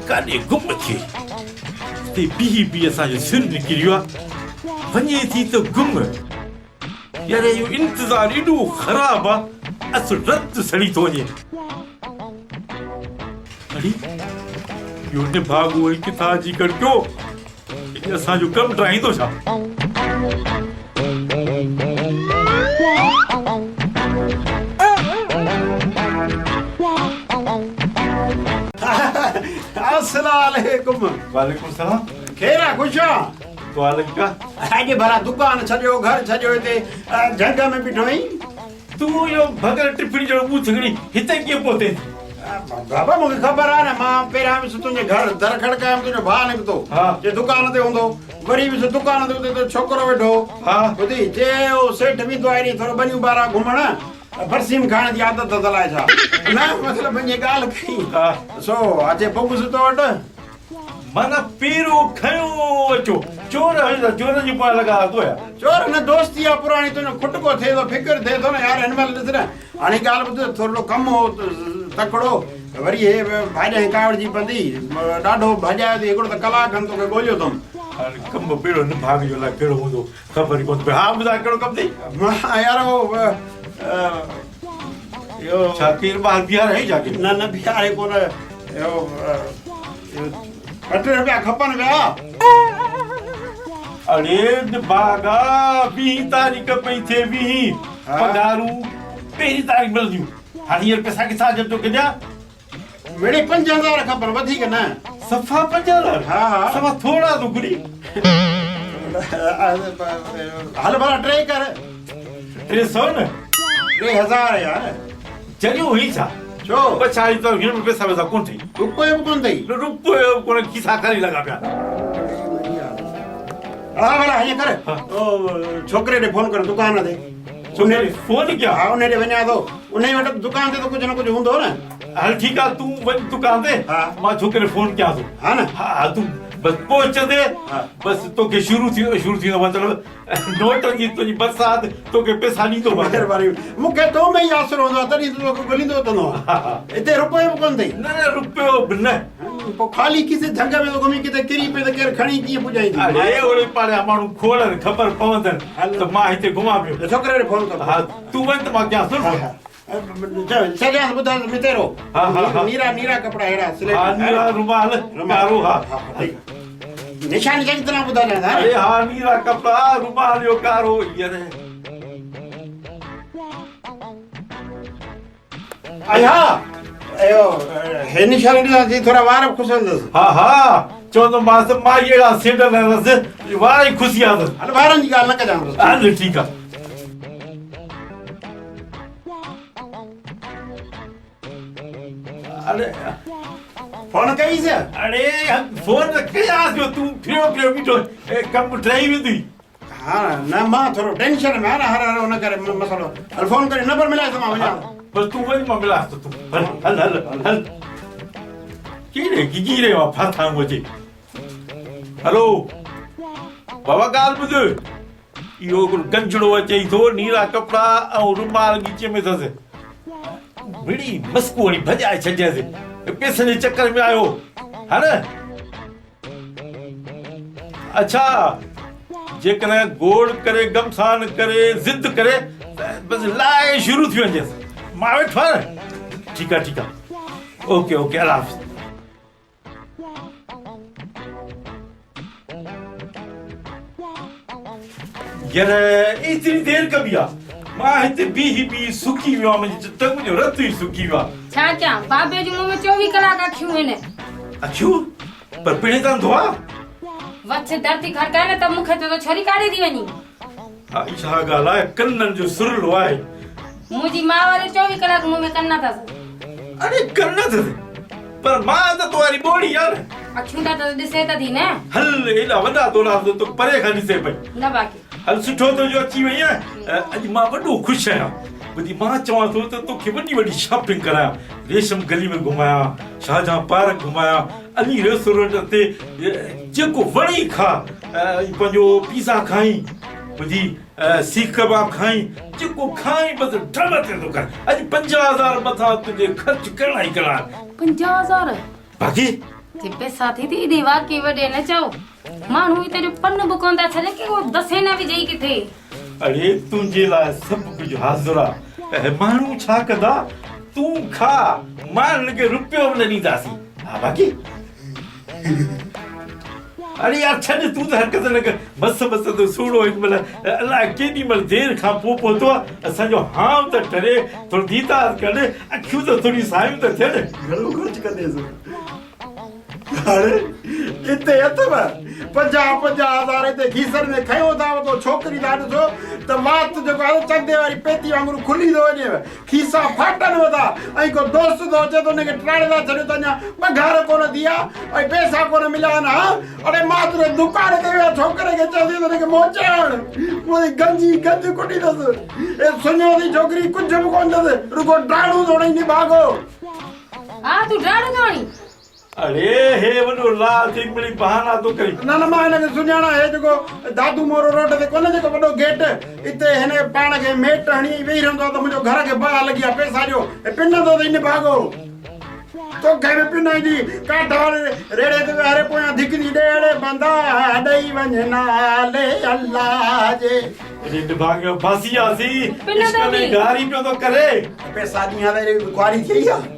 Kade gummace sai bihi ya sa sirri kiriwa wani tito gumma ya rayu intizar ido kharaba asrat salito ne अरे योने भाग वही की ताजी कर क्यों ये साजू कम ड्राइंग तो छा अस्सलामुअलैकुम वालेकुम सलाम खेरा खुशा वालेका आज भला दुकान छजो घर छजो इते जगह में बिठोई तू यो भगर टिप्पणी जो पूछगणी हिते के पोते बाबा मुझे खबर आ ना मां पेरा में तुझे घर दर खड़का में तुझे भा निकतो हां जे दुकान ते हुंदो वरी भी दुकान ते तो छोकरो वेठो हां बुधी जे ओ सेठ भी तो आई थोरो बनियो बारा घुमण बरसीम खाने की आदत दलाए छा ना मतलब बने गाल कई हां सो अचे बबू तो वट मना पीरो खयो अचो चोर है चोर जी पा लगा तो है चोर न दोस्ती आ पुरानी तो खुट को थे तो फिकर थे तो ना यार एनमल दिसना हाने गाल बुध थोरो कम हो तकड़ो वरी हे भाॼे कावड़ जी बंदी ॾाढो भॼायो थी हिकिड़ो त कलाक खनि तोखे ॻोल्हियो अथमि अरे कम पेड़ो न भाग जो ला केड़ो हूंदो खबर कोन पे हां बुधा केड़ो कम थी मां यार वो यो शाकिर बाहर बिहार है जाके न बिहारे कोन यो 18 रुपया खपन विया अरे बागा 20 तारीख पे थे 20 पगारू पहिरी तारीख मिलदियूं हाणे ये पैसा के साथ तो कजा मेरे 5000 खपन वधीक न सफा 5000 हां हां सफा थोड़ा तो गुड़ी हल भला ट्रे कर 300 न 3000 यार जरियो हुई छा छो बचाई तो हिन पैसा पैसा कोन थी रुपयो भी कोन थई रुपयो कोन किसा करी लगा पिया हां भला ये कर ओ छोकरे ने फोन कर दुकान दे सुने फोन क्या हां उन्हें वञा तो उन्हें वट दुकान ते तो कुछ न कुछ हुंदो न हल ठीक है तू वन दुकान ते हां मां छोकरे फोन किया तो हां न हां तू बस पहुंच दे बस तो के शुरू थी मतलब नोट की तो बरसात तो के पैसा नहीं तो मेहरबानी मुके तो में आसर होंदो तनी तो गलिंदो तो न इते रुपयो कोन थई न रुपयो न पो खाली किसे जंग में तो घुमी किते किरी पे तो केर खणी की पुजाई थी अरे ओले पाड़े मानू खोलन खबर पवंदन तो मां हिते घुमा पियो छोकरे ने फोन कर हां तू वन तो मां क्या सुन चलिया बुधा मितेरो हां हां नीरा कपड़ा हेड़ा सिलेट हां नीरा रुमाल कारो हां निशान के कितना बुधा जाता अरे हां नीरा कपड़ा रुमाल यो कारो ये रे आया अयो हे निशान दी थोड़ा वार खुशल हां हां चोंदो मास मां येड़ा सेडल रस वाई खुशी आद अरे वारन जी गाल न कजां हां ठीक है अरे फोन कई से अरे फोन के आयो तू फिरो बिटो कम ड्राइव दी हां ना मां थोरो टेंशन में हर न करे मसलो हल फोन करे नंबर मिला तो मां वजा बस तू वही मां मिला तो तू हल कीरे वा फाथा मुझे हेलो बाबा गाल बुध यो गंजड़ो अचे तो नीरा कपड़ा और रुमाल गीचे में थसे बड़ी मस्कोनी भजाए छजे से पैसे के चक्कर में आयो है ना अच्छा जे कने गोड़ करे गमसान करे जिद करे बस लाए शुरू थी वजे मावे ठर ठीक है ओके अल्लाह हाफिज यार इतनी देर कबिया मां हिते बी सुकी वियो मुंहिंजी टंग जो रत ही सुकी वियो छा क्या बाबे जो मुंह में 24 कलाक अखियूं आहिनि अखियूं पर पिणे तां धोआ वछ धरती खड़काए न त मूंखे तो छोरी काढी थी वञी हा छा ॻाल्हि आहे कन्ननि जो सुरलो आहे मुंहिंजी मां वारे 24 कलाक मुंह में कन्ना अथसि अरे कन्न अथसि पर मां त तुम्हारी बोड़ी यार अखियूं त ॾिसे त थी न हल एॾा वॾा तोला तो परे खां ॾिसे पई न बाक़ी हल सुठो तो जो अची वई आहे अॼु मां वॾो ख़ुशि आहियां ॿुधी मां चवां थो त तोखे वॾी शॉपिंग करायां रेशम गली में घुमायां शाहजहां पार्क घुमायां अली रेस्टोरेंट ते जेको वणी खा पंहिंजो पिज़्ज़ा खाई ॿुधी सीख कबाब खाई जेको खाई बस ढल ते तो कर अज 50,000 मथा तुझे खर्च करना ही करना 50,000 बाकी ते पैसा थी ती दी वाकई वडे न चओ मानू ही तेरे पन्न बुकोंदा छले के वो दसे ना भी जई किथे अरे तुझे ला सब कुछ हाजिर है मानू छा कदा तू खा मान के रुपयो न नी दासी हां बाकी अरे यार छने तू तो हरकत न कर बस तो सुनो एक मल अल्लाह केडी मल देर खा पोतो असा जो हां त टरे तो दीता करे अखियो तो थोड़ी साइम तो थे घणो खर्च कंदे सो अरे किते अथव 50,000 ते खीसर में खयो था तो छोकरी दा ॾिसो त मात जो आहे चंदे वारी पेती वांगुरु खुली थो वञे खीसा फाटन वता ऐं को दोस्त तो अचे तो उनखे टिराणे था छॾियो त अञा पघार कोन दिया ऐं पैसा कोन मिलिया आहिनि अरे मां तुंहिंजे दुकान ते विया छोकिरे खे चवंदी त उनखे मोचे आण मुंहिंजी गंजी गंज कुटी अथसि ए सुञो थी छोकिरी कुझु बि कोन अथसि रुगो डाणू थोड़ी निभागो आ तू डाड़ो थोड़ी अरे हे वडो लाल थी मिली बहाना तो करी न न मां हिनखे सुञाणा हे जेको दादू मोरो रोड ते कोन जेको वॾो गेट हिते हिन पाण खे मेट हणी वेही रहंदो आहे त मुंहिंजो घर खे बाहि लॻी आहे पैसा ॾियो पिन थो त इन भाॻो तोखे बि पिन जी काठ वारे रेड़े ते हरे पोयां धिकरी ॾेड़े बंदा ॾेई वञ नाले अल्लाह जे रेड भागियो फासी आसी पिन इश्क में गारी पियो तो करे पैसा ॾींहं त खुआरी थी आहे